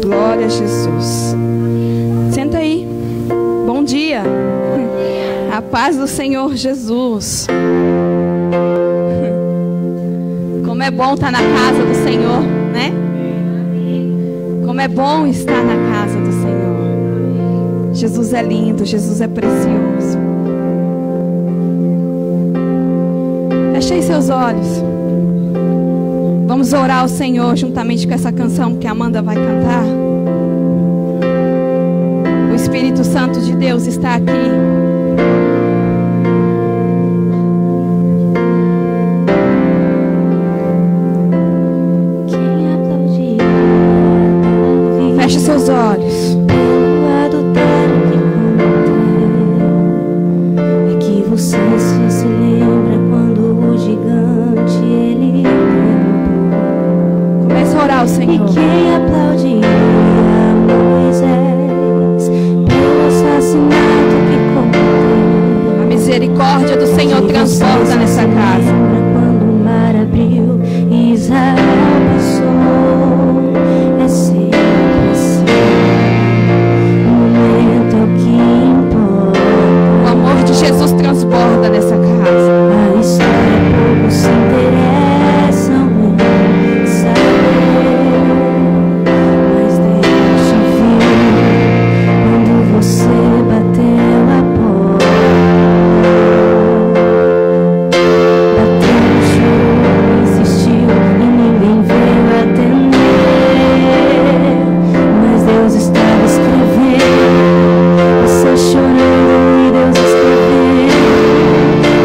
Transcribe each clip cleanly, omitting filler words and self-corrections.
Glória a Jesus. Senta aí. Bom dia. A paz do Senhor Jesus. Como é bom estar na casa do Senhor, né? Como é bom estar na casa do Senhor. Jesus é lindo, Jesus é precioso. Fechei seus olhos. Vamos orar ao Senhor juntamente com essa canção que a Amanda vai cantar. O Espírito Santo de Deus está aqui. Feche seus olhos. É que você se lembra quando o gigante ele Começa a orar ao Senhor. E quem aplaudiria Moisés pelo assassinato que cometeu? A misericórdia do Senhor transborda nessa casa. Quando o mar abriu e Israel passou, é sempre assim. O momento é o que importa. O amor de Jesus transborda nessa casa. A história pouco se interessam em saber, mas Deus te viu quando você bateu a porta. Bateu, chorou, insistiu e ninguém veio atender, mas Deus estava escrevendo, você chorando e Deus escrevendo,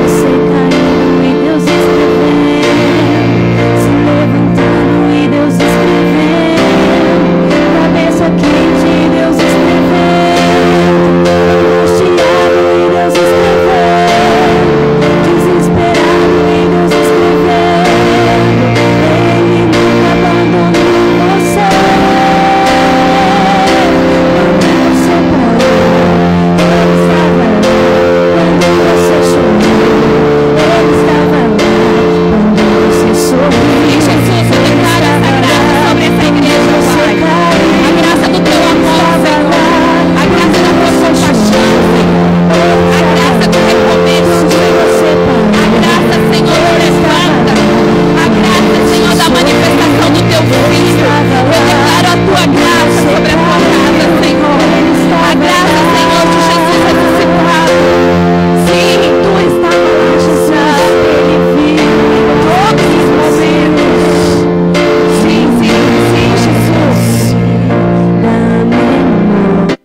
você caindo e Deus escrevendo, se levantando e Deus escrevendo, cabeça quente e Deus escrevendo, angustiado e Deus escrevendo, desesperado e Deus escrevendo, Ele nunca abandonou você. Quando você parou, Ele estava lá. Quando você chorou, Ele estava lá. Quando você sorriu, Jesus, eu declaro essa graça sobre essa igreja, Pai. A graça do teu amor, Senhor. A graça da tua compaixão, Senhor. A graça do recomeço, Senhor. A graça, Senhor, da levanta. A graça, Senhor, da manifestação do teu filho. Eu declaro a tua graça sobre a tua casa, Senhor. A graça, Senhor, de Jesus ressuscitado. Sim, tu estava lá, Jesus. Ele viu todos os momentos. Sim, Jesus. da memória.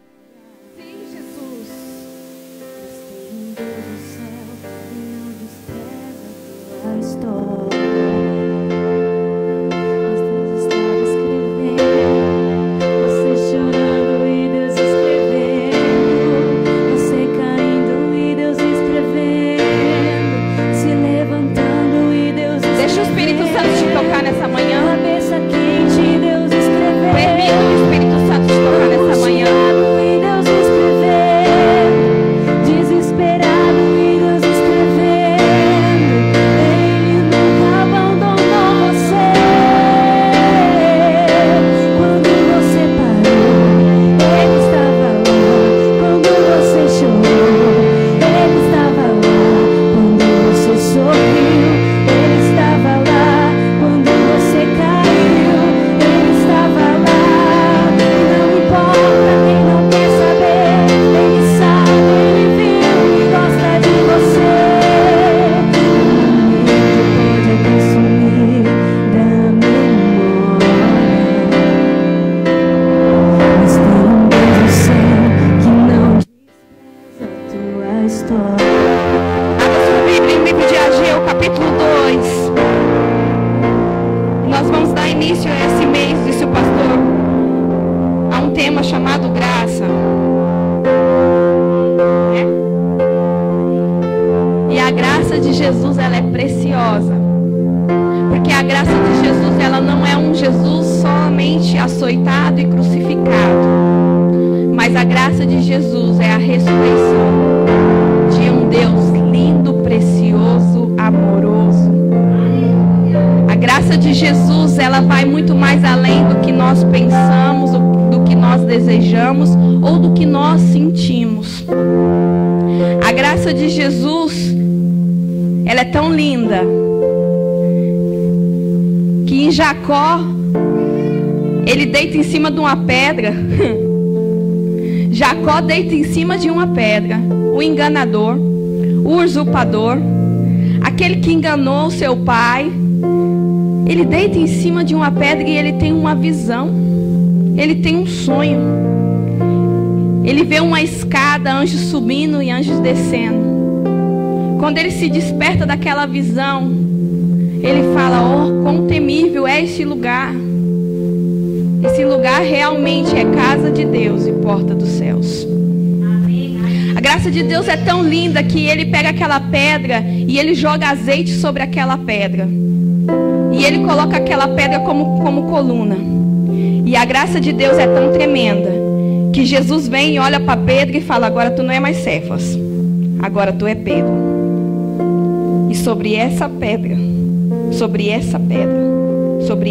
Sim, Jesus. Tem um Deus do céu que não despreza a história. Mas Deus estava escrevendo, você chorando e Deus escrevendo, você caindo e Deus escrevendo, se levantando e Deus escrevendo. Deixa o Espírito Santo te tocar nessa manhã. Cabeça quente e Deus escrevendo. Permita o Espírito Santo te tocar nessa manhã. E Deus escrevendo, desesperado e Deus escrevendo, Ele nunca abandonou você. Quando você parou, Ele estava lá. Quando você chorou, Ele estava lá. Quando você sorriu, Ele estava lá. Quando você caiu, Ele estava lá. Não importa quem não quer saber, Ele sabe, Ele viu e gosta de você. O medo pode até sumir da memória, mas tem um Deus do céu que não despreza a tua história. Abra sua Bíblia em livro de Ageu, capítulo 2. Nós vamos dar início a esse mês, disse o pastor, a um tema chamado graça. E a graça de Jesus, ela é preciosa. Porque a graça de Jesus, ela não é um Jesus somente açoitado e crucificado. Mas a graça de Jesus é a ressurreição de um Deus lindo, precioso, amoroso. A graça de Jesus, ela vai muito mais além do que nós pensamos, do desejamos ou do que nós sentimos. A graça de Jesus, ela é tão linda que em Jacó, ele deita em cima de uma pedra. Jacó deita em cima de uma pedra. O enganador, o usurpador, aquele que enganou seu pai, ele deita em cima de uma pedra e ele tem uma visão. Ele tem um sonho. Ele vê uma escada, anjos subindo e anjos descendo. Quando ele se desperta daquela visão, ele fala: oh, quão temível é este lugar. Esse lugar realmente é casa de Deus e porta dos céus. A graça de Deus é tão linda que ele pega aquela pedra e ele joga azeite sobre aquela pedra. E ele coloca aquela pedra como coluna. E a graça de Deus é tão tremenda que Jesus vem e olha para Pedro e fala: agora tu não é mais Cefas, agora tu é Pedro. E sobre essa pedra, sobre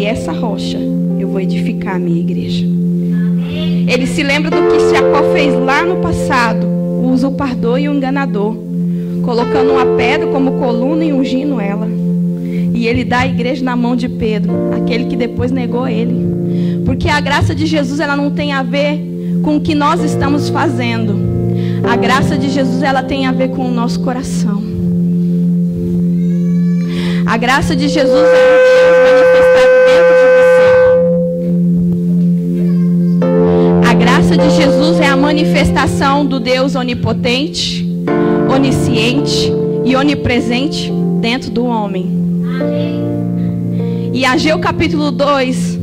essa rocha, eu vou edificar a minha igreja. Ele se lembra do que Jacó fez lá no passado, o usurpador e o enganador, colocando uma pedra como coluna e ungindo ela. E ele dá a igreja na mão de Pedro, aquele que depois negou ele. Porque a graça de Jesus, ela não tem a ver com o que nós estamos fazendo. A graça de Jesus, ela tem a ver com o nosso coração. A graça de Jesus é Deus manifestado dentro de você. A graça de Jesus é a manifestação do Deus onipotente, onisciente e onipresente dentro do homem. E Ageu capítulo 2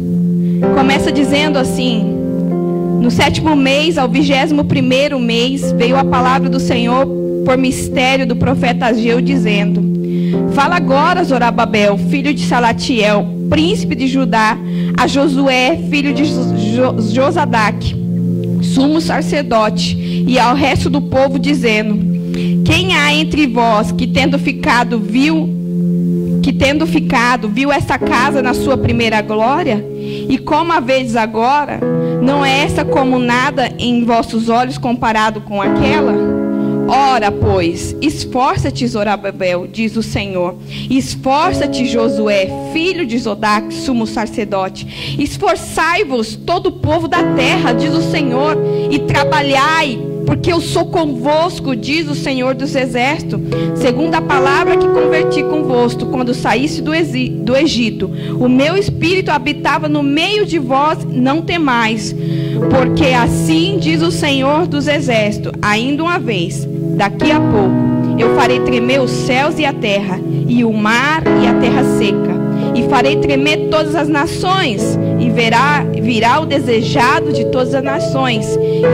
começa dizendo assim: no 7º mês, ao 21º mês, veio a palavra do Senhor por mistério do profeta Ageu, dizendo: fala agora, Zorobabel, filho de Salatiel, príncipe de Judá, a Josué, filho de Josadaque, sumo sacerdote, e ao resto do povo, dizendo: quem há entre vós que tendo ficado viu essa casa na sua primeira glória? E como a vedes agora, não é essa como nada em vossos olhos comparado com aquela? Ora, pois, esforça-te, Zorobabel, diz o Senhor. Esforça-te, Josué, filho de Zodaque, sumo sacerdote. Esforçai-vos, todo o povo da terra, diz o Senhor, e trabalhai, porque eu sou convosco, diz o Senhor dos Exércitos, segundo a palavra que converti convosco, quando saísse do Egito. O meu espírito habitava no meio de vós, não temais, porque assim diz o Senhor dos Exércitos: ainda uma vez, daqui a pouco, eu farei tremer os céus e a terra, e o mar e a terra seca, e farei tremer todas as nações, e virá o desejado de todas as nações,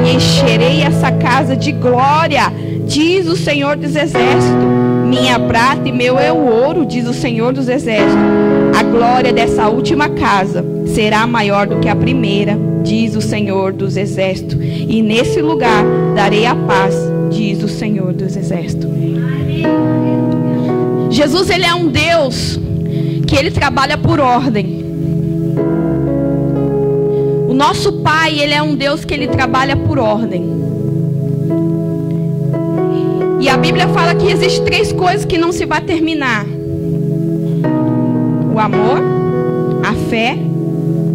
e encherei essa casa de glória, diz o Senhor dos Exércitos. Minha prata e meu é o ouro, diz o Senhor dos Exércitos. A glória dessa última casa será maior do que a primeira, diz o Senhor dos Exércitos. E nesse lugar darei a paz, diz o Senhor dos Exércitos. Jesus, ele é um Deus que ele trabalha por ordem. O nosso Pai, ele é um Deus que ele trabalha por ordem. E a Bíblia fala que existem 3 coisas que não se vai terminar: o amor, a fé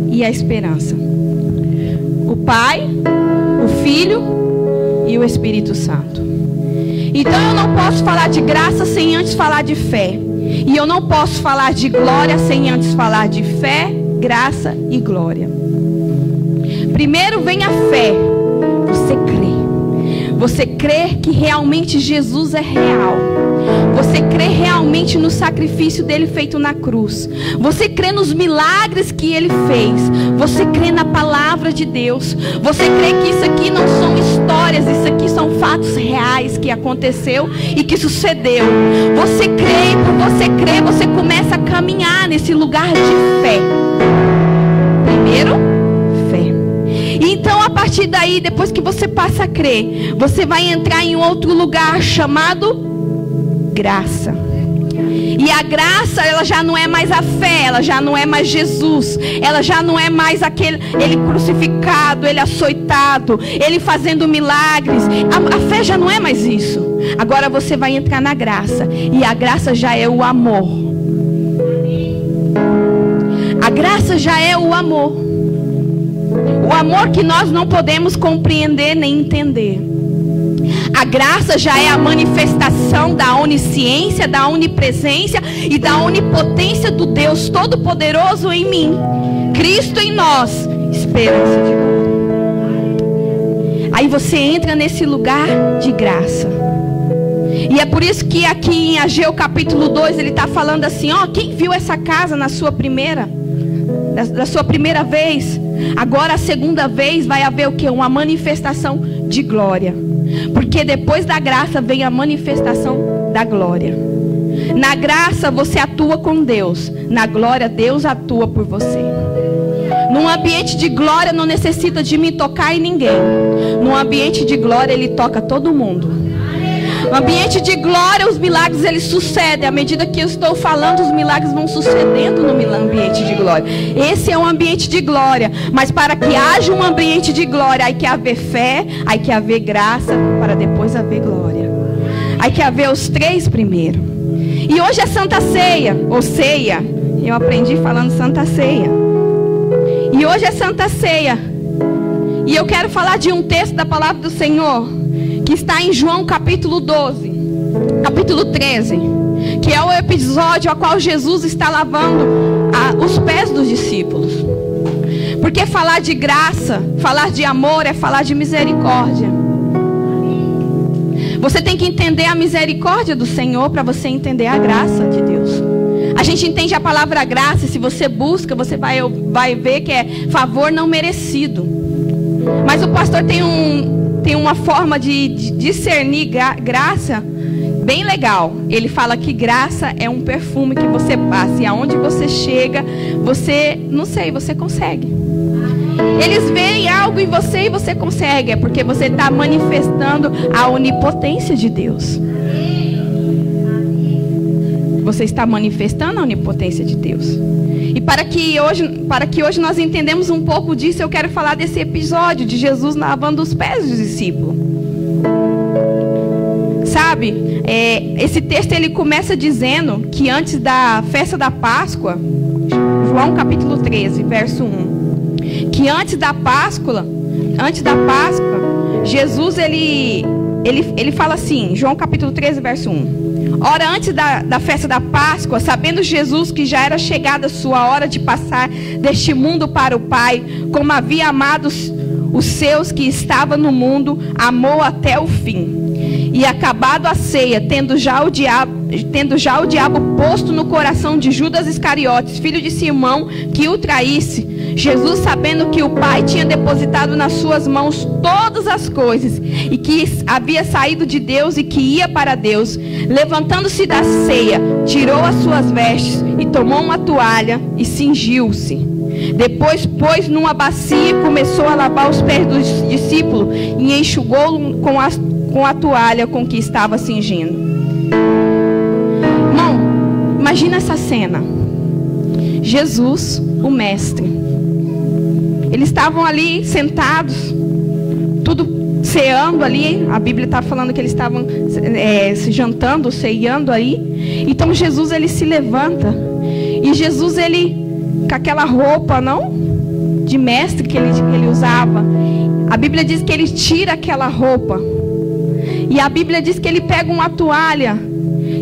e a esperança. O Pai, o Filho e o Espírito Santo. Então eu não posso falar de graça sem antes falar de fé. E eu não posso falar de glória sem antes falar de fé, graça e glória. Primeiro vem a fé. Você crê. Você crê que realmente Jesus é real. Você crê realmente no sacrifício dele feito na cruz. Você crê nos milagres que ele fez. Você crê na palavra de Deus. Você crê que isso aqui não são histórias, isso aqui são fatos reais que aconteceu e que sucedeu. Você crê, e por você crer, você começa a caminhar nesse lugar de fé. Primeiro, fé. Então, a partir daí, depois que você passa a crer, você vai entrar em outro lugar chamado graça. E a graça, ela já não é mais a fé, ela já não é mais Jesus, ela já não é mais ele crucificado, ele açoitado, ele fazendo milagres. A fé já não é mais isso. Agora você vai entrar na graça, e a graça já é o amor. A graça já é o amor. O amor que nós não podemos compreender nem entender. A graça já é a manifestação da onisciência, da onipresença e da onipotência do Deus Todo-Poderoso em mim, Cristo em nós, esperança de glória. Aí você entra nesse lugar de graça. E é por isso que aqui em Ageu capítulo 2 ele está falando assim, ó, quem viu essa casa na sua primeira, da sua primeira vez, agora a segunda vez vai haver o que? Uma manifestação de glória. Porque depois da graça vem a manifestação da glória. Na graça você atua com Deus, na glória Deus atua por você. Num ambiente de glória não necessita de me tocar em ninguém. Num ambiente de glória ele toca todo mundo. No ambiente de glória os milagres eles sucedem. À medida que eu estou falando, os milagres vão sucedendo no ambiente de glória. Esse é um ambiente de glória. Mas para que haja um ambiente de glória, aí que haver fé, aí que haver graça, para depois haver glória. Aí que haver os três primeiro. E hoje é Santa Ceia, ou ceia. Eu aprendi falando Santa Ceia. E hoje é Santa Ceia. E eu quero falar de um texto da palavra do Senhor, que está em João capítulo 12, capítulo 13, que é o episódio ao qual Jesus está lavando os pés dos discípulos. Porque falar de graça, falar de amor é falar de misericórdia. Você tem que entender a misericórdia do Senhor para você entender a graça de Deus. A gente entende a palavra graça, e se você busca, você vai ver que é favor não merecido. Mas o pastor tem uma forma de discernir graça bem legal. Ele fala que graça é um perfume que você passa, e aonde você chega, você, não sei, você consegue. Eles veem algo em você e você consegue. É porque você está manifestando a onipotência de Deus. Você está manifestando a onipotência de Deus. E para que hoje nós entendemos um pouco disso, eu quero falar desse episódio de Jesus lavando os pés dos discípulos. Sabe, esse texto ele começa dizendo que antes da festa da Páscoa, João capítulo 13, verso 1, que antes da Páscoa, Jesus ele fala assim, João capítulo 13, verso 1. Ora, antes da festa da Páscoa, sabendo Jesus que já era chegada a sua hora de passar deste mundo para o Pai, como havia amado os seus que estavam no mundo, amou até o fim. E acabado a ceia, tendo já o diabo posto no coração de Judas Iscariotes, filho de Simão, que o traísse, Jesus, sabendo que o Pai tinha depositado nas suas mãos todas as coisas, e que havia saído de Deus e que ia para Deus, levantando-se da ceia, tirou as suas vestes e tomou uma toalha e cingiu-se. Depois pôs numa bacia e começou a lavar os pés dos discípulos e enxugou com a toalha com que estava cingindo. Irmão, imagina essa cena. Jesus, o mestre, eles estavam ali sentados, tudo ceando ali. A Bíblia está falando que eles estavam se jantando, ceando aí. Então Jesus ele se levanta, e Jesus ele, com aquela roupa de mestre que ele usava, a Bíblia diz que ele tira aquela roupa, e a Bíblia diz que ele pega uma toalha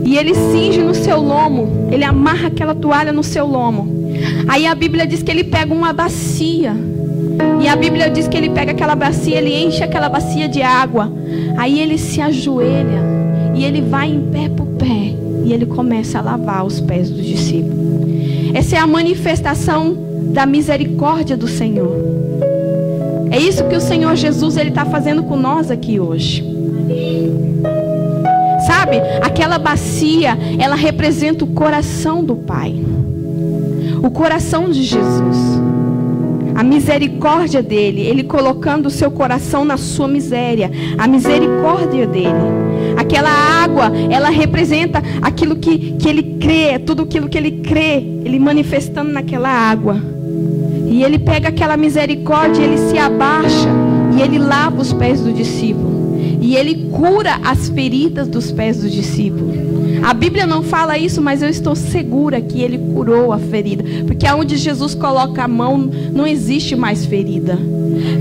e ele cinge no seu lomo, ele amarra aquela toalha no seu lomo. Aí a Bíblia diz que ele pega uma bacia, e a Bíblia diz que ele pega aquela bacia, ele enche aquela bacia de água. Aí ele se ajoelha e ele vai em pé por pé, e ele começa a lavar os pés dos discípulos. Essa é a manifestação da misericórdia do Senhor. É isso que o Senhor Jesus ele está fazendo com nós aqui hoje. Sabe, aquela bacia, ela representa o coração do Pai, o coração de Jesus, a misericórdia dele, ele colocando o seu coração na sua miséria, a misericórdia dele. Aquela água, ela representa aquilo que ele crê, tudo aquilo que ele crê, ele manifestando naquela água. E ele pega aquela misericórdia, ele se abaixa e ele lava os pés do discípulo. E ele cura as feridas dos pés do discípulo. A Bíblia não fala isso, mas eu estou segura que ele curou a ferida. Porque aonde Jesus coloca a mão, não existe mais ferida.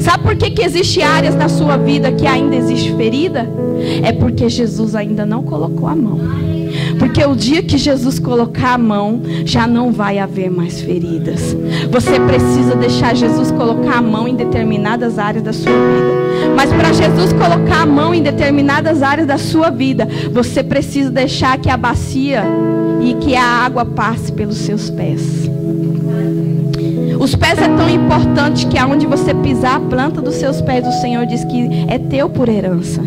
Sabe por que existe áreas na sua vida que ainda existe ferida? É porque Jesus ainda não colocou a mão. Porque o dia que Jesus colocar a mão, já não vai haver mais feridas. Você precisa deixar Jesus colocar a mão em determinadas áreas da sua vida. Mas para Jesus colocar a mão em determinadas áreas da sua vida, você precisa deixar que a bacia e que a água passe pelos seus pés. Os pés é tão importante que aonde você pisar a planta dos seus pés, o Senhor diz que é teu por herança.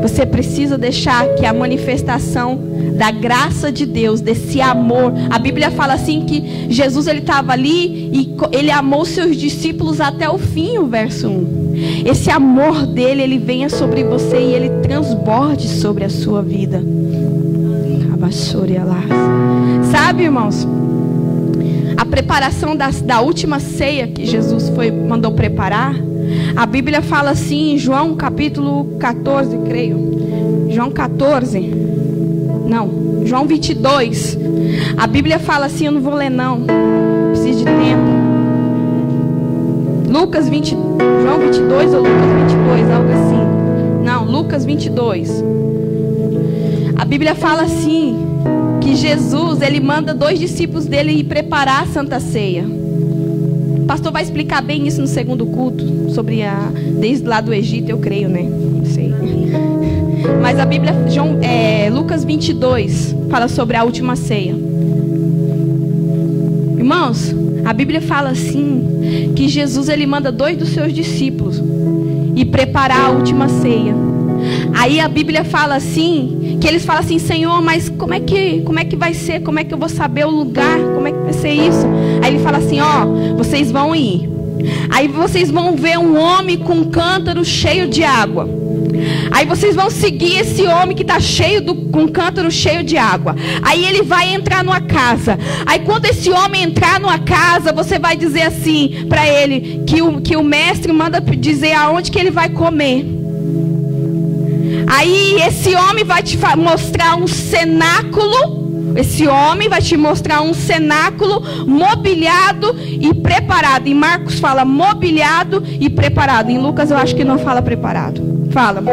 Você precisa deixar que a manifestação da graça de Deus, desse amor. A Bíblia fala assim que Jesus, ele estava ali e ele amou seus discípulos até o fim, o verso 1. Esse amor dele, ele venha sobre você e ele transborde sobre a sua vida. Sabe, irmãos, a preparação da última ceia que Jesus mandou preparar, a Bíblia fala assim em João capítulo 14, creio. João 22. A Bíblia fala assim, eu não vou ler não, preciso de tempo. João 22 ou Lucas 22, algo assim. Não, Lucas 22. A Bíblia fala assim, que Jesus, ele manda 2 discípulos dele ir preparar a Santa Ceia. O pastor vai explicar bem isso no segundo culto, desde lá do Egito, eu creio, né? Não sei. Mas a Bíblia, Lucas 22, fala sobre a última ceia. Irmãos, a Bíblia fala assim, que Jesus, ele manda 2 dos seus discípulos ir preparar a última ceia. Aí a Bíblia fala assim, que eles falam assim, Senhor, mas como é que vai ser? Como é que eu vou saber o lugar? Como é que vai ser isso? Aí ele fala assim, vocês vão ir. Aí vocês vão ver um homem com um cântaro cheio de água. Aí vocês vão seguir esse homem que está com um cântaro cheio de água. Aí ele vai entrar numa casa. Aí quando esse homem entrar numa casa, você vai dizer assim para ele, que o mestre manda dizer aonde que ele vai comer. Aí esse homem vai te mostrar um cenáculo. Esse homem vai te mostrar um cenáculo mobiliado e preparado. Em Marcos fala mobiliado e preparado. Em Lucas eu acho que não fala preparado. Fala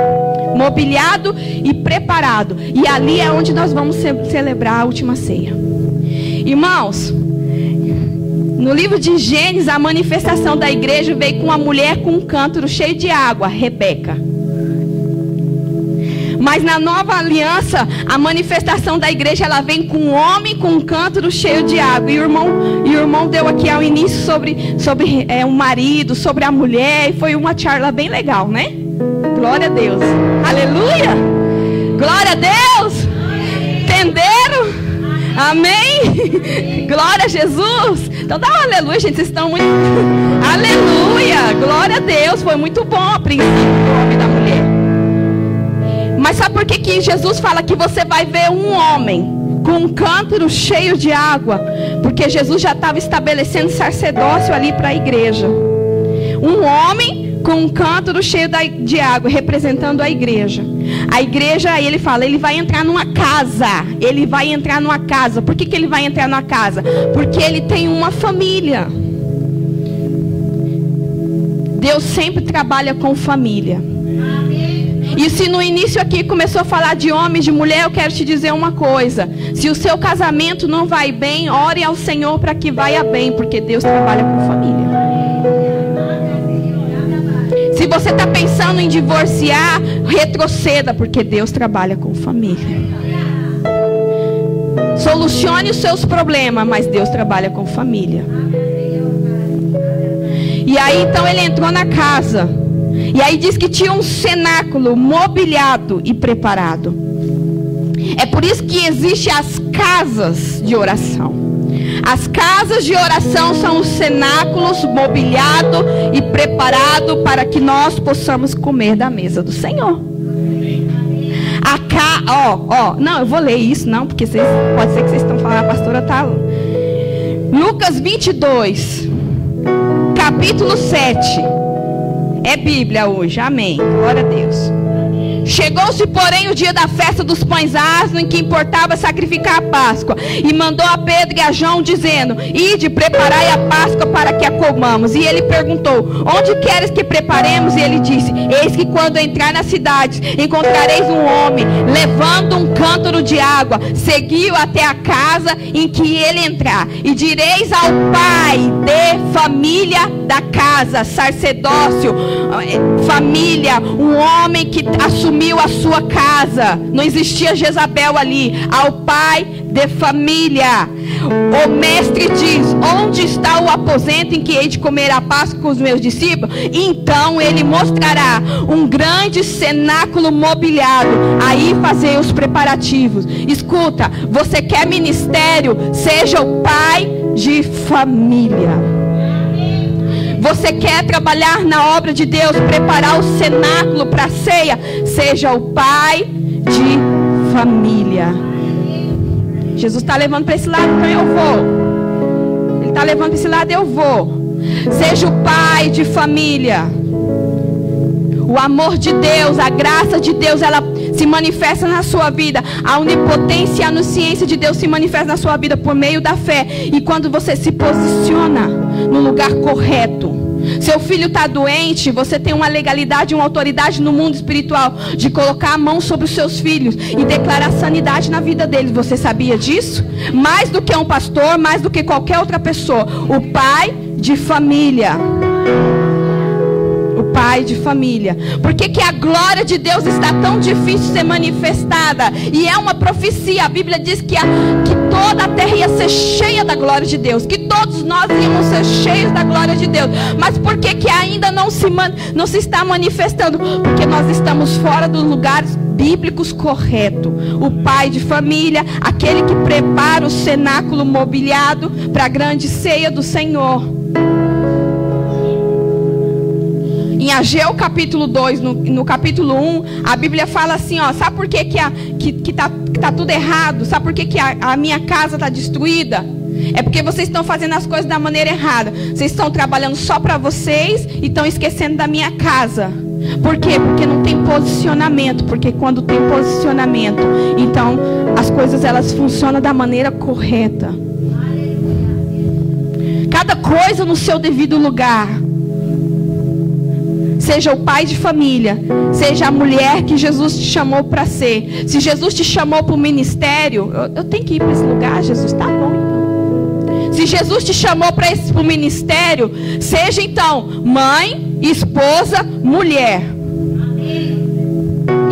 mobiliado e preparado. E ali é onde nós vamos celebrar a última ceia. Irmãos, no livro de Gênesis, a manifestação da igreja veio com uma mulher com um cântaro cheio de água, Rebeca. Mas na nova aliança, a manifestação da igreja, ela vem com um homem com um cântaro cheio de água. E o irmão deu aqui ao início sobre o marido, sobre a mulher. E foi uma charla bem legal, né? Glória a Deus. Aleluia. Glória a Deus. Entenderam? Amém. Glória a Jesus. Então dá um aleluia, gente. Vocês estão muito... Aleluia. Glória a Deus. Foi muito bom a princípio do homem e da mulher. Mas sabe por que Jesus fala que você vai ver um homem com um cântaro cheio de água? Porque Jesus já estava estabelecendo sacerdócio ali para a igreja. Um homem com um cântaro cheio de água, representando a igreja. A igreja, aí ele fala, ele vai entrar numa casa. Ele vai entrar numa casa. Por que ele vai entrar numa casa? Porque ele tem uma família. Deus sempre trabalha com família. E se no início aqui começou a falar de homem e de mulher, eu quero te dizer uma coisa. Se o seu casamento não vai bem, ore ao Senhor para que vá bem, porque Deus trabalha com família. Se você está pensando em divorciar, retroceda, porque Deus trabalha com família. Solucione os seus problemas, mas Deus trabalha com família. E aí então ele entrou na casa. E aí diz que tinha um cenáculo mobiliado e preparado. É por isso que existem as casas de oração. As casas de oração são os cenáculos mobiliados e preparados para que nós possamos comer da mesa do Senhor. A Não, eu vou ler isso, não, porque pode ser que vocês estão falando, a pastora tá. Lucas 22, capítulo 7. É Bíblia hoje, amém. Glória a Deus. Chegou-se, porém, o dia da festa dos pães asmos, em que importava sacrificar a Páscoa, e mandou a Pedro e a João, dizendo: ide, preparai a Páscoa para que a comamos. E ele perguntou: onde queres que preparemos? E ele disse: eis que quando entrar nas cidades, encontrareis um homem levando um cântaro de água, segui-o até a casa em que ele entrar, e direis ao pai de família da casa, sacerdócio, família, um homem que assumiu a sua casa, não existia Jezabel ali, ao pai de família. O mestre diz: onde está o aposento em que hei de comer a Páscoa com os meus discípulos? Então ele mostrará um grande cenáculo mobiliado, aí fazei os preparativos. Escuta, você quer ministério? Seja o pai de família. Você quer trabalhar na obra de Deus, preparar o cenáculo para a ceia? Seja o pai de família. Jesus está levando para esse lado, então eu vou. Ele está levando para esse lado, eu vou. Seja o pai de família. O amor de Deus, a graça de Deus, ela se manifesta na sua vida. A onipotência e a onisciência de Deus se manifesta na sua vida por meio da fé. E quando você se posiciona no lugar correto, seu filho está doente, você tem uma legalidade, uma autoridade no mundo espiritual de colocar a mão sobre os seus filhos e declarar sanidade na vida deles. Você sabia disso? Mais do que um pastor, mais do que qualquer outra pessoa, o pai de família. O pai de família. Por que a glória de Deus está tão difícil de ser manifestada? E é uma profecia. A Bíblia diz que toda a terra ia ser cheia da glória de Deus, que todos nós íamos ser cheios da glória de Deus. Mas por que ainda não se está manifestando? Porque nós estamos fora dos lugares bíblicos corretos. O pai de família, aquele que prepara o cenáculo mobiliado para a grande ceia do Senhor. Em Ageu capítulo 2, no capítulo 1, a Bíblia fala assim, ó, sabe por que tá tudo errado? Sabe por que a minha casa está destruída? É porque vocês estão fazendo as coisas da maneira errada. Vocês estão trabalhando só para vocês e estão esquecendo da minha casa. Por quê? Porque não tem posicionamento. Porque quando tem posicionamento, então as coisas elas funcionam da maneira correta. Cada coisa no seu devido lugar. Seja o pai de família, seja a mulher que Jesus te chamou para ser. Se Jesus te chamou para o ministério, eu tenho que ir para esse lugar, Jesus, tá bom então. Se Jesus te chamou para o ministério, seja então mãe, esposa, mulher.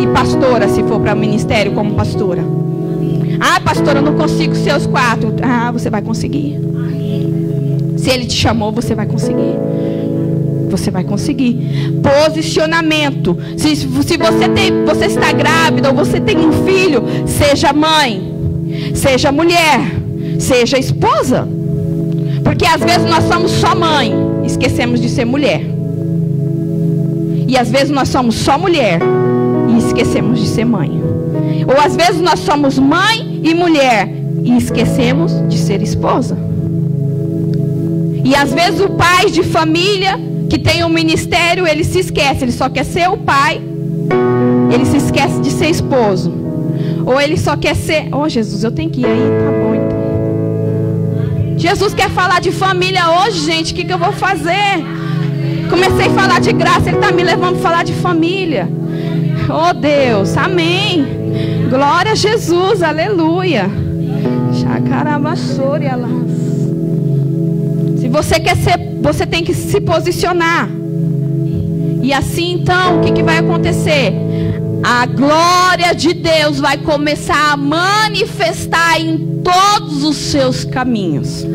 E pastora, se for para o ministério como pastora. Ah, pastora, eu não consigo ser os 4. Ah, você vai conseguir. Se ele te chamou, você vai conseguir. Você vai conseguir. Posicionamento. Se você está grávida ou você tem um filho, seja mãe, seja mulher, seja esposa. Porque às vezes nós somos só mãe, esquecemos de ser mulher. E às vezes nós somos só mulher e esquecemos de ser mãe. Ou às vezes nós somos mãe e mulher e esquecemos de ser esposa. E às vezes o pai de família que tem um ministério, ele se esquece, ele só quer ser o pai, ele se esquece de ser esposo. Ou ele só quer ser, oh Jesus, eu tenho que ir aí, tá bom então. Jesus quer falar de família hoje, gente, o que eu vou fazer? Comecei a falar de graça, ele está me levando a falar de família. Oh Deus, amém. Glória a Jesus, aleluia. Se você quer ser, você tem que se posicionar. E assim então, o que vai acontecer? A glória de Deus vai começar a manifestar em todos os seus caminhos.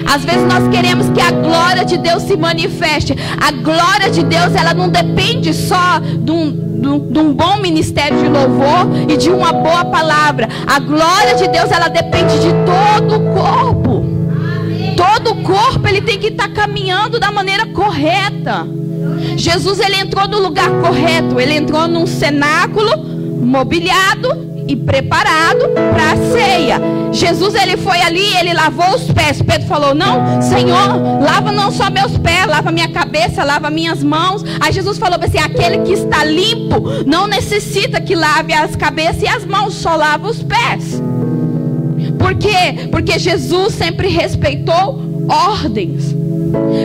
Às vezes nós queremos que a glória de Deus se manifeste. A glória de Deus, ela não depende só de um bom ministério de louvor e de uma boa palavra. A glória de Deus, ela depende de todo o corpo. Todo o corpo, ele tem que estar caminhando da maneira correta. Jesus, ele entrou no lugar correto. Ele entrou num cenáculo mobiliado e preparado para a ceia. Jesus, ele foi ali, ele lavou os pés. Pedro falou: não, Senhor, lava não só meus pés, lava minha cabeça, lava minhas mãos. Aí Jesus falou assim: aquele que está limpo não necessita que lave as cabeças e as mãos, só lava os pés. Por quê? Porque Jesus sempre respeitou ordens.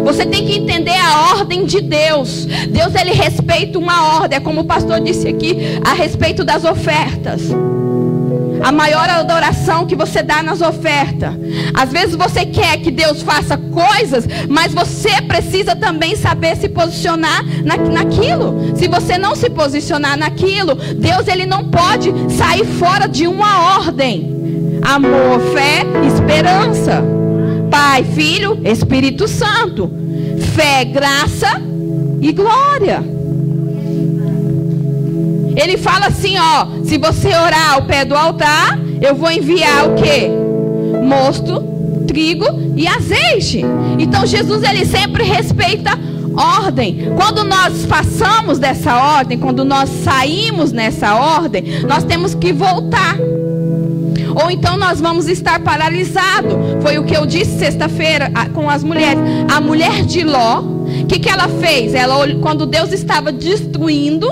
Você tem que entender a ordem de Deus. Deus, ele respeita uma ordem. É como o pastor disse aqui a respeito das ofertas. A maior adoração que você dá nas ofertas. Às vezes você quer que Deus faça coisas, mas você precisa também saber se posicionar naquilo. Se você não se posicionar naquilo, Deus, ele não pode sair fora de uma ordem. Amor, fé, esperança. Pai, Filho, Espírito Santo. Fé, graça e glória. Ele fala assim, ó: se você orar ao pé do altar, eu vou enviar o quê? Mosto, trigo e azeite. Então Jesus, ele sempre respeita ordem. Quando nós passamos dessa ordem, quando nós saímos nessa ordem, nós temos que voltar. Ou então nós vamos estar paralisados. Foi o que eu disse sexta-feira com as mulheres. A mulher de Ló, o que ela fez? Quando Deus estava destruindo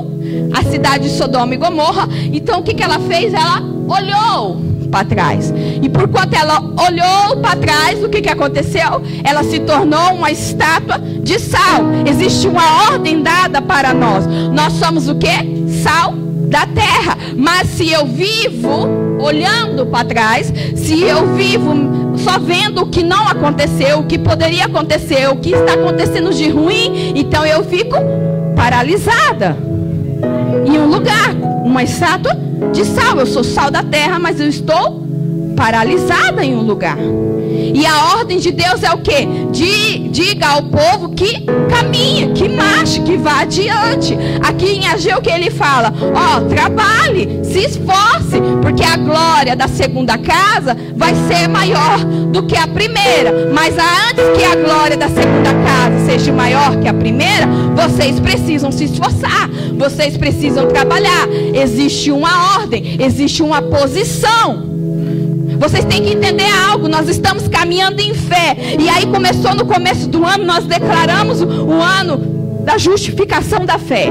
a cidade de Sodoma e Gomorra, então o que ela fez? Ela olhou para trás. E por quanto ela olhou para trás, o que aconteceu? Ela se tornou uma estátua de sal. Existe uma ordem dada para nós. Nós somos o quê? Sal da terra. Mas se eu vivo olhando para trás, se eu vivo só vendo o que não aconteceu, o que poderia acontecer, o que está acontecendo de ruim, então eu fico paralisada em um lugar, uma estátua de sal. Eu sou sal da terra, mas eu estou paralisada em um lugar. E a ordem de Deus é o quê? Diga ao povo que caminhe, que marche, que vá adiante. Aqui em Ageu, que ele fala: ó, trabalhe, se esforce, porque a glória da segunda casa vai ser maior do que a primeira. Mas antes que a glória da segunda casa seja maior que a primeira, vocês precisam se esforçar, vocês precisam trabalhar. Existe uma ordem, existe uma posição. Vocês têm que entender algo. Nós estamos caminhando em fé. E aí começou no começo do ano. Nós declaramos o ano da justificação da fé.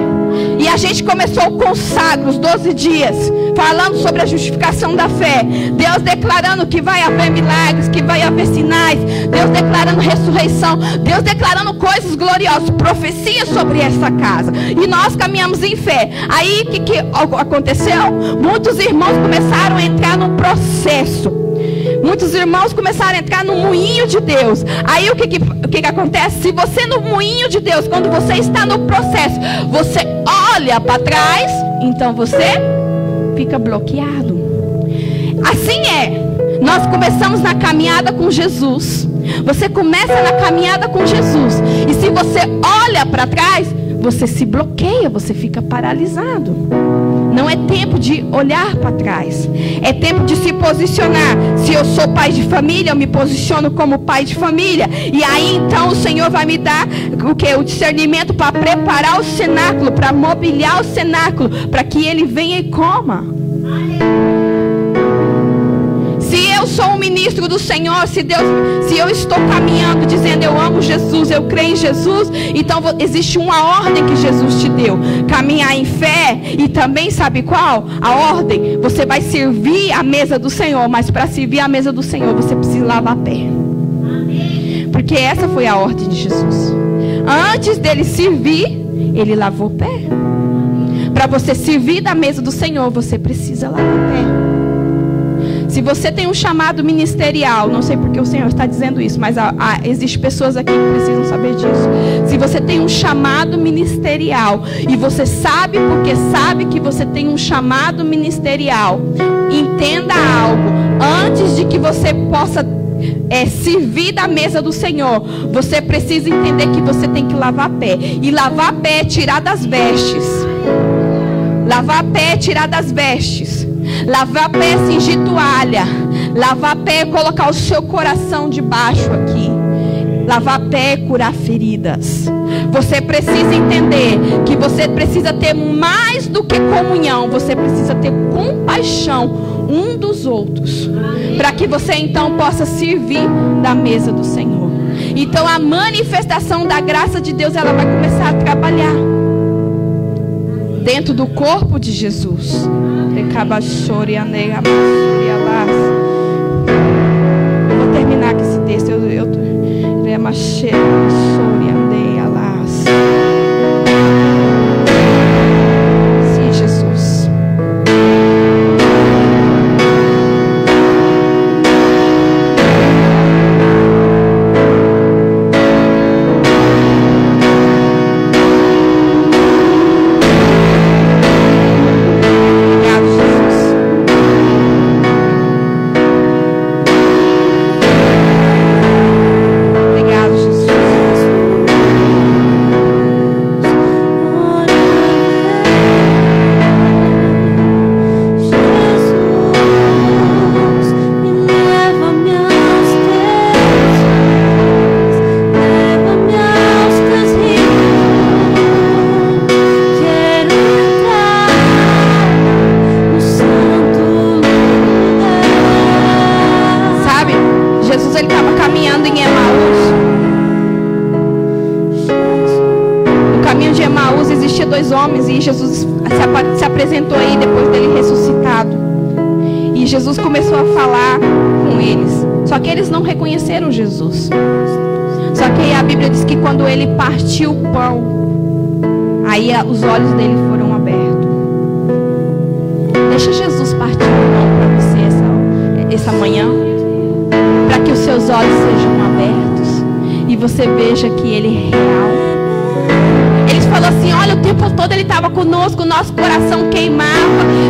E a gente começou o consagro, os 12 dias, falando sobre a justificação da fé. Deus declarando que vai haver milagres, que vai haver sinais. Deus declarando ressurreição. Deus declarando coisas gloriosas, profecias sobre essa casa. E nós caminhamos em fé. Aí o que aconteceu? Muitos irmãos começaram a entrar num processo. Muitos irmãos começaram a entrar no moinho de Deus. Aí o que acontece? Se você no moinho de Deus, quando você está no processo, você olha para trás, então você fica bloqueado. Assim é. Nós começamos na caminhada com Jesus. Você começa na caminhada com Jesus. E se você olha para trás, você se bloqueia, você fica paralisado. Não é tempo de olhar para trás. É tempo de se posicionar. Se eu sou pai de família, eu me posiciono como pai de família. E aí então o Senhor vai me dar o quê? O discernimento para preparar o cenáculo, para mobiliar o cenáculo, para que ele venha e coma. Se eu sou um ministro do Senhor, se eu estou caminhando dizendo eu amo Jesus, eu creio em Jesus, então existe uma ordem que Jesus te deu: caminhar em fé. E também sabe qual? A ordem: você vai servir a mesa do Senhor, mas para servir a mesa do Senhor você precisa lavar pé. Porque essa foi a ordem de Jesus. Antes dele servir, ele lavou pé. Para você servir da mesa do Senhor, você precisa lavar pé. Se você tem um chamado ministerial, não sei porque o Senhor está dizendo isso, mas existem pessoas aqui que precisam saber disso. Se você tem um chamado ministerial e você sabe porque sabe que você tem um chamado ministerial, entenda algo: antes de que você possa servir da mesa do Senhor, você precisa entender que você tem que lavar pé. E lavar pé é tirar das vestes. Lavar pé é tirar das vestes. Lavar pé é cingir toalha. Lavar pé é colocar o seu coração debaixo aqui. lavar pé, curar feridas. Você precisa entender que você precisa ter mais do que comunhão. Você precisa ter compaixão um dos outros, para que você então possa servir da mesa do Senhor. Então a manifestação da graça de Deus, ela vai começar a trabalhar dentro do corpo de Jesus. Vou terminar com esse texto. Sim, Jesus. Jesus se apresentou aí depois dele ressuscitado. E Jesus começou a falar com eles. Só que eles não reconheceram Jesus. Só que aí a Bíblia diz que quando ele partiu o pão, aí os olhos dele foram abertos. Deixa Jesus partir o pão para você essa manhã, para que os seus olhos sejam abertos e você veja que ele é real. Eles falaram assim: olha, o tempo todo ele estava conosco, o nosso coração queimava.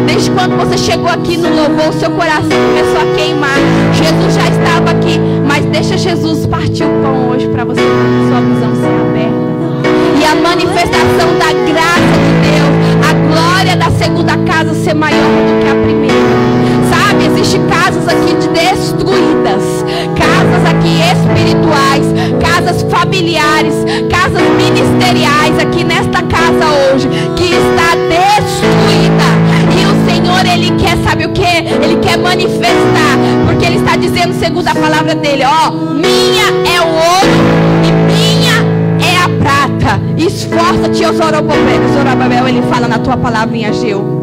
Desde quando você chegou aqui no louvor, o seu coração começou a queimar. Jesus já estava aqui, mas deixa Jesus partir o pão hoje para você, sua visão ser aberta. E a manifestação da graça de Deus, a glória da segunda casa ser maior do que a primeira. Sabe, existem casas aqui destruídas, casas aqui espirituais, casas familiares, casas ministeriais aqui nesta casa hoje, que está destruída. E o Senhor, Ele quer, sabe o que? Ele quer manifestar, porque Ele está dizendo, segundo a palavra dEle, ó, minha é o ouro e minha é a prata. Esforça-te, Zorobabel, Ele fala na tua palavra em Ageu.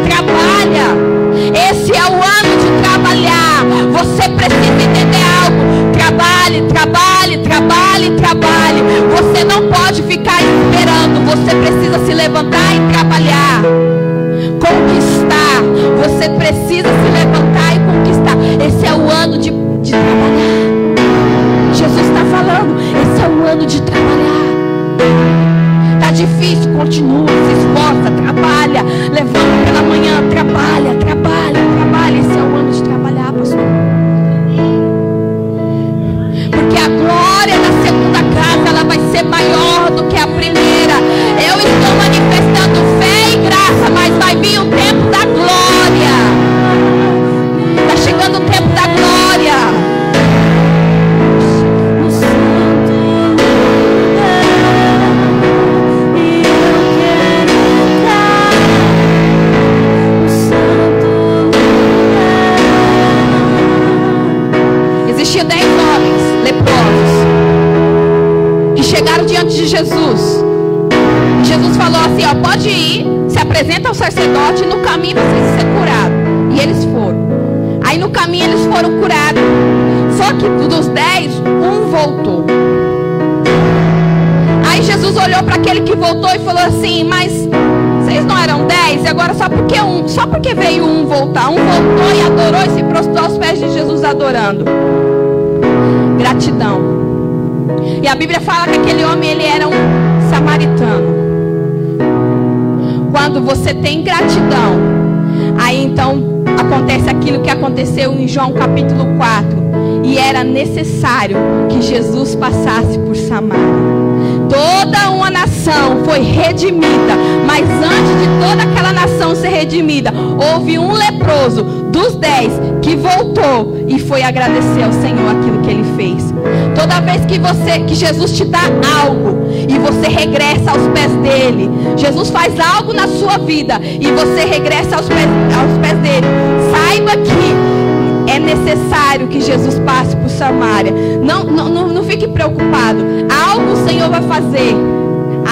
Trabalha. Esse é o ano de trabalhar. Você precisa entender algo. Trabalhe, trabalhe, trabalhe, trabalhe. Você não pode ficar esperando. Você precisa se levantar e trabalhar. Conquistar. Você precisa se levantar e conquistar. Esse é o ano de trabalhar. Jesus está falando, esse é o ano de trabalhar. Tá difícil, continua, se esforça, trabalha, levanta pela manhã, trabalha, trabalha, trabalha. Esse é o ano de trabalhar, pastor. Porque a glória da segunda casa, ela vai ser maior do que a primeira. Eu estou manifestando fé e graça, mas vai vir o tempo da glória. Tá chegando o tempo da glória. Existiam 10 homens leprosos que chegaram diante de Jesus. E Jesus falou assim, ó, pode ir, se apresenta ao sacerdote e no caminho vocês vão ser curados. E eles foram. Aí no caminho eles foram curados. Só que dos 10, um voltou. Aí Jesus olhou para aquele que voltou e falou assim, mas vocês não eram 10? E agora só porque veio um voltar. Um voltou e adorou e se prostrou aos pés de Jesus adorando. Gratidão. E a Bíblia fala que aquele homem, ele era um samaritano. Quando você tem gratidão, aí então acontece aquilo que aconteceu em João capítulo 4. E era necessário que Jesus passasse por Samaria. Toda uma nação foi redimida, mas antes de toda aquela nação nação ser redimida, houve um leproso dos 10 que voltou e foi agradecer ao Senhor aquilo que Ele fez. Toda vez que Jesus te dá algo e você regressa aos pés dele, Jesus faz algo na sua vida e você regressa aos pés dele, saiba que é necessário que Jesus passe por Samaria. Não fique preocupado. Algo o Senhor vai fazer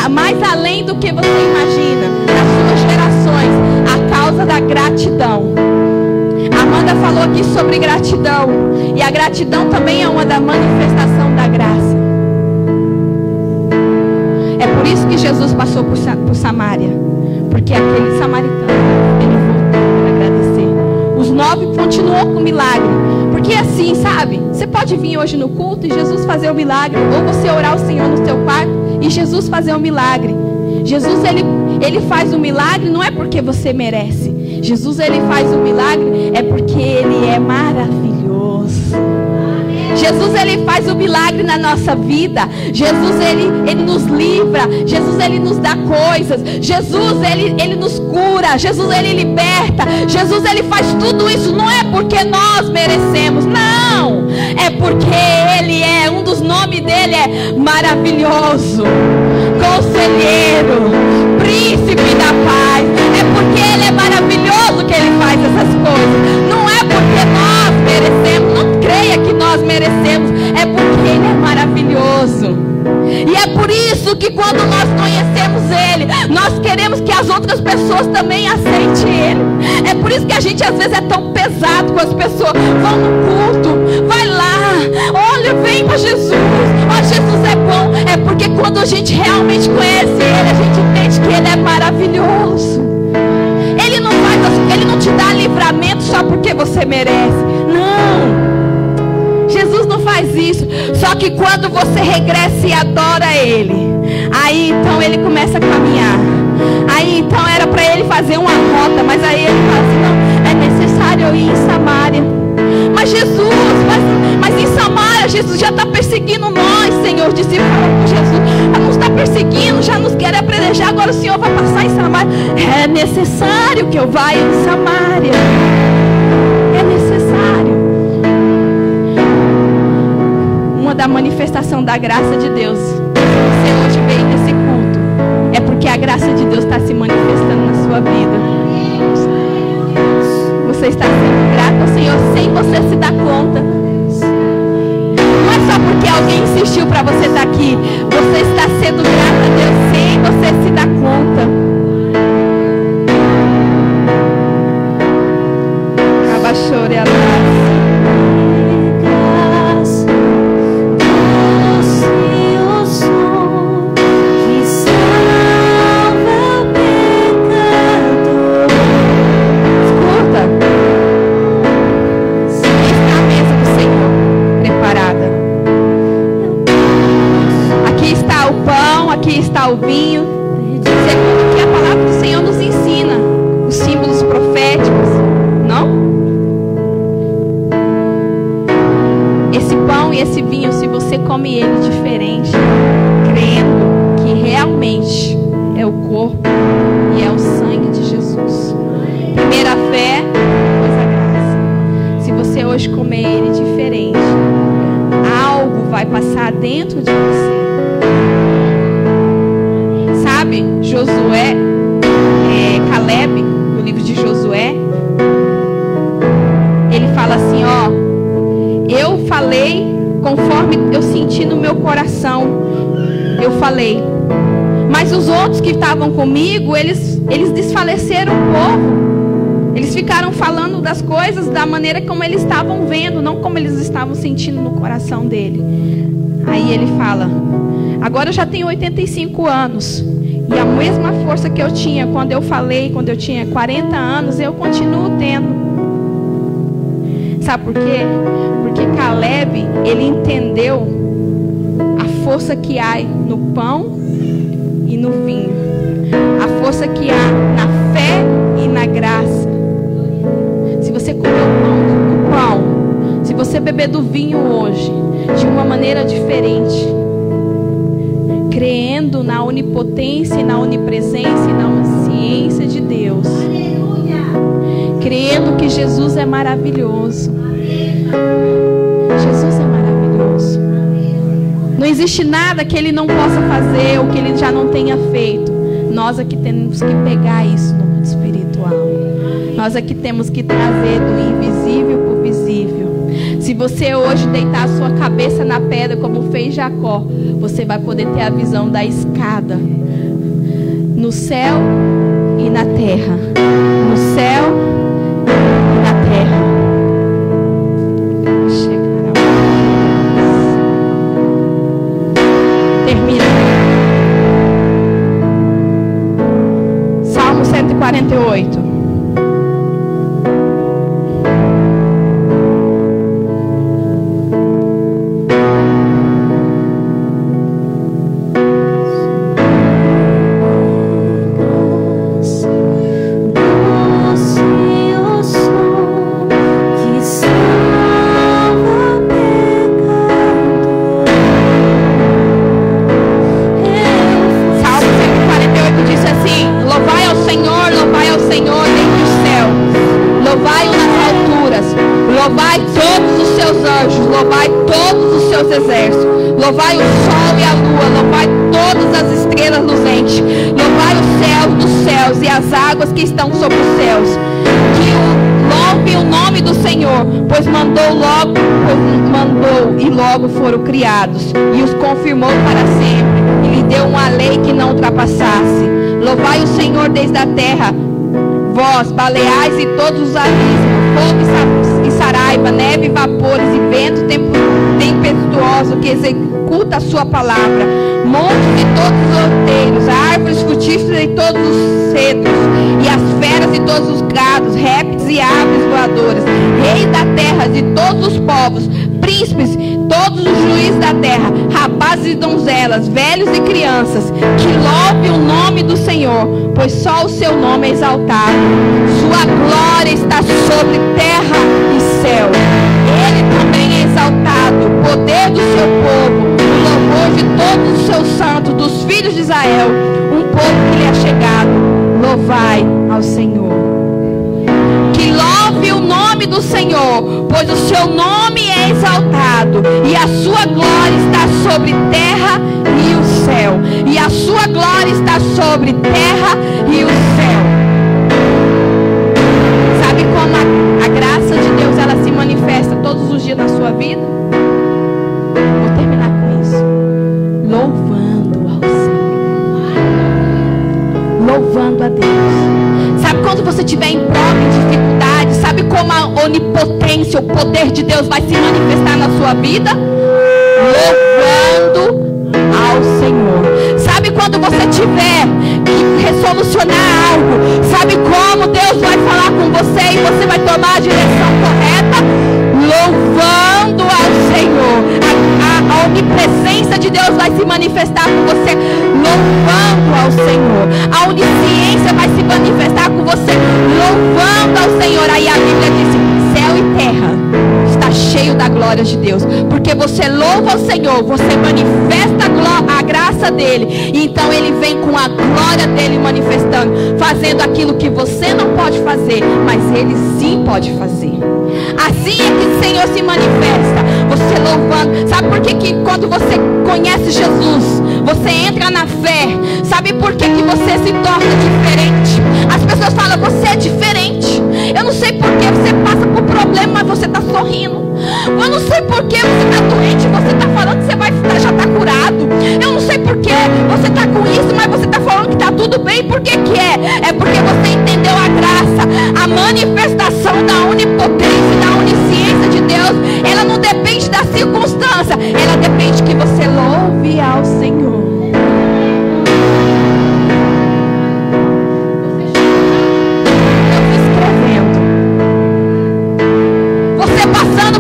mais além do que você imagina nas suas gerações, a causa da gratidão. Amanda falou aqui sobre gratidão, e a gratidão também é uma da manifestação da graça. É por isso que Jesus passou por Samaria, porque aquele samaritano, ele voltou para agradecer. Os 9 continuou com o milagre, porque assim, sabe, você pode vir hoje no culto e Jesus fazer o milagre, ou você orar ao Senhor no seu quarto e Jesus fazer o milagre. Jesus, ele faz o milagre não é porque você merece. Jesus, ele faz o milagre é porque ele é maravilhoso. Jesus, ele faz o milagre na nossa vida. Jesus, ele nos livra. Jesus, ele nos dá coisas. Jesus, ele nos cura. Jesus, ele liberta. Jesus, ele faz tudo isso. Não é porque nós merecemos, não. É porque ele é, um dos nomes dele é maravilhoso, conselheiro, príncipe da paz. É porque ele é maravilhoso que ele faz essas coisas. Não é porque nós merecemos. Não creia que nós merecemos. É porque ele é maravilhoso. E é por isso que quando nós conhecemos ele, nós queremos que as outras pessoas também aceitem ele. É por isso que a gente às vezes é tão pesado com as pessoas. Vão no culto, vai lá, olha, vem para Jesus. Ó, Jesus é bom. É porque quando a gente realmente conhece ele, a gente entende que ele é maravilhoso. Ele não te dá livramento só porque você merece. Não. Jesus não faz isso. Só que quando você regressa e adora ele, aí então ele começa a caminhar. Aí então era para ele fazer uma rota, mas aí ele fala assim, não, é necessário eu ir em Samaria. Mas Jesus, mas em Samaria Jesus já está perseguindo nós, Senhor. Disse, fala com Jesus, já nos está perseguindo, já nos quer apedrejar, agora o Senhor vai passar em Samaria. É necessário que eu vá em Samaria. É necessário. Uma da manifestação da graça de Deus, você hoje veio nesse culto, é porque a graça de Deus está se manifestando na sua vida. Você está sendo grato ao Senhor sem você se dar conta. Não é só porque alguém insistiu para você estar aqui. Você está sendo grato a Deus sem você se dar conta. Abachore a o vinho, segundo que a palavra do Senhor nos ensina, os símbolos proféticos, não? Esse pão e esse vinho, se você come ele diferente, crendo que realmente é o corpo e é o sangue de Jesus. Primeiro a fé, depois a graça. Se você hoje comer ele diferente, algo vai passar dentro de você. Josué, Caleb, no livro de Josué, ele fala assim, ó, eu falei conforme eu senti no meu coração, eu falei, mas os outros que estavam comigo, eles desfaleceram o povo, eles ficaram falando das coisas da maneira como eles estavam vendo, não como eles estavam sentindo no coração dele. Aí ele fala, agora eu já tenho 85 anos, e a mesma força que eu tinha quando eu falei, quando eu tinha 40 anos, eu continuo tendo. Sabe por quê? Porque Caleb, ele entendeu a força que há no pão e no vinho. A força que há na fé e na graça. Se você comer o pão, se você beber do vinho hoje, de uma maneira diferente, crendo na onipotência, na onipresença e na onisciência de Deus, crendo que Jesus é maravilhoso. Jesus é maravilhoso. Não existe nada que Ele não possa fazer ou que Ele já não tenha feito. Nós aqui temos que pegar isso no mundo espiritual. Nós aqui temos que trazer do invisível para o visível. Se você hoje deitar a sua cabeça na pedra como fez Jacó, você vai poder ter a visão da escada no céu e na terra. No céu e na terra. Termina. Salmo 148. Louvai o sol e a lua, louvai todas as estrelas luzentes, louvai os céus dos céus e as águas que estão sobre os céus. Que louve o nome do Senhor, pois mandou e logo foram criados, e os confirmou para sempre, e lhe deu uma lei que não ultrapassasse. Louvai o Senhor desde a terra, vós, baleais e todos os abismos, fogo e saraiva, neve, vapores e vento tempestuoso que executa a sua palavra, montes e todos os outeiros, árvores frutíferas e todos os cedros, e as feras e todos os gados, répteis e aves voadoras, reis da terra de todos os povos, príncipes, todos os juízes da terra, rapazes e donzelas, velhos e crianças, que louve o nome do Senhor, pois só o seu nome é exaltado. Sua glória está sobre terra e céu. Ele também é exaltado, o poder do seu povo, o louvor de todos os seus santos, dos filhos de Israel, um povo que lhe é chegado. Louvai ao Senhor. Que louve o nome do Senhor, pois o seu nome é exaltado, e a sua glória está sobre terra e o céu. E a sua glória está sobre terra e o céu. Sabe como a graça de Deus ela se manifesta todos os dias na sua vida? Vou terminar com isso. Louvando ao Senhor. Louvando a Deus. Sabe quando você estiver em prova, em dificuldade, sabe como a onipotência, o poder de Deus vai se manifestar na sua vida? Louvando ao Senhor. Sabe quando você tiver que resolucionar algo, sabe como Deus vai falar com você e você vai tomar a direção correta? Louvando ao Senhor. A onipresença de Deus vai se manifestar com você louvando ao Senhor. A onisciência vai se manifestar com você louvando ao Senhor. Aí a Bíblia diz: céu e terra está cheio da glória de Deus, porque você louva ao Senhor, você manifesta a graça dele, e então ele vem com a glória dele manifestando, fazendo aquilo que você não pode fazer, mas ele sim pode fazer. Assim é que o Senhor se manifesta, você louvando. Sabe por que quando você conhece Jesus, você entra na fé? Sabe por que você se torna diferente? As pessoas falam: você é diferente. Eu não sei por que você passa por problema, mas você está sorrindo. Eu não sei por que você está doente, você está falando que você já está curado. Eu não sei por que você está com isso, mas você está falando que está tudo bem. Por que é? É porque você entendeu a graça, a manifestação da onipotência, da onisciência de Deus. Ela não depende da circunstância, ela depende que você louve ao Senhor.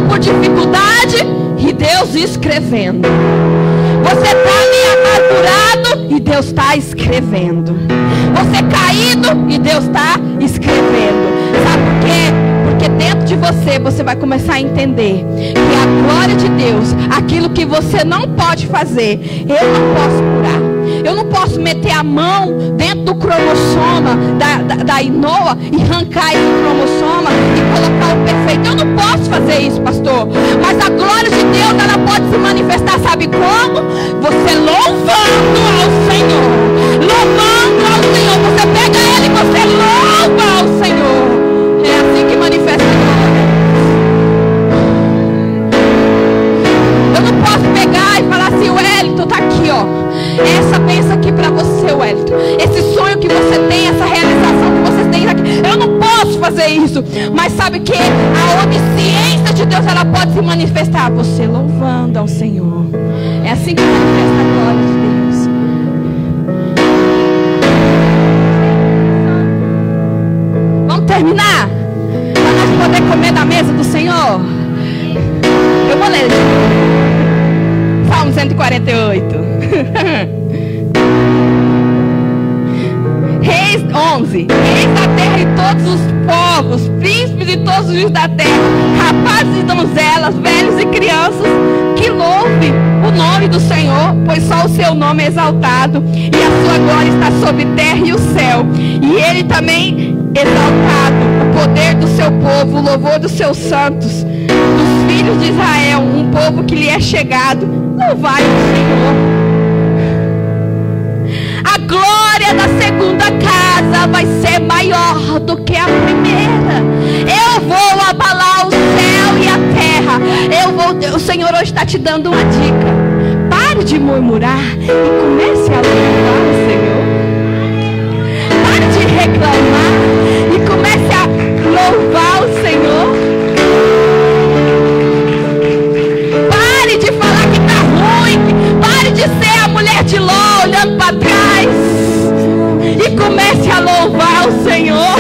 Por dificuldade e Deus escrevendo. Você está ali amargurado e Deus está escrevendo. Você caído e Deus está escrevendo. Sabe por quê? Porque dentro de você vai começar a entender que a glória de Deus, aquilo que você não pode fazer, eu não posso curar, Eu não posso meter a mão dentro do cromossoma da Inoa e arrancar esse cromossoma e colocar o perfeito. Eu não posso fazer isso, pastor. Mas a glória de Deus, ela pode se manifestar, sabe como? Você louvando ao Senhor. Louvando ao Senhor. Você pega ele e você louva ao Senhor. É assim que manifesta a glória. Eu não posso pegar e falar assim: Wellington, tá aqui, ó. Essa bênção aqui pra você, Wellington. Esse sonho que você tem, essa realização que você tem aqui. Eu não posso fazer isso. Mas sabe que a onisciência de Deus, ela pode se manifestar. Você louvando ao Senhor. É assim que manifesta a glória de Deus. Vamos terminar? Para nós poder comer da mesa do Senhor. Eu vou ler. Salmo 148. Reis 11. Reis da terra e todos os povos, príncipes de todos os rios da terra, rapazes e donzelas, velhos e crianças, que louve o nome do Senhor, pois só o seu nome é exaltado, e a sua glória está sobre a terra e o céu. E ele também exaltado, o poder do seu povo, o louvor dos seus santos, dos filhos de Israel, um povo que lhe é chegado. Louvai o Senhor. A glória da segunda casa vai ser maior do que a primeira. Eu vou abalar o céu e a terra. O Senhor hoje está te dando uma dica. Pare de murmurar e comece a louvar o Senhor. Pare de reclamar e comece a louvar o Senhor. Pare de falar que está ruim. Pare de ser a mulher de Ló olhando para trás. E comece a louvar o Senhor.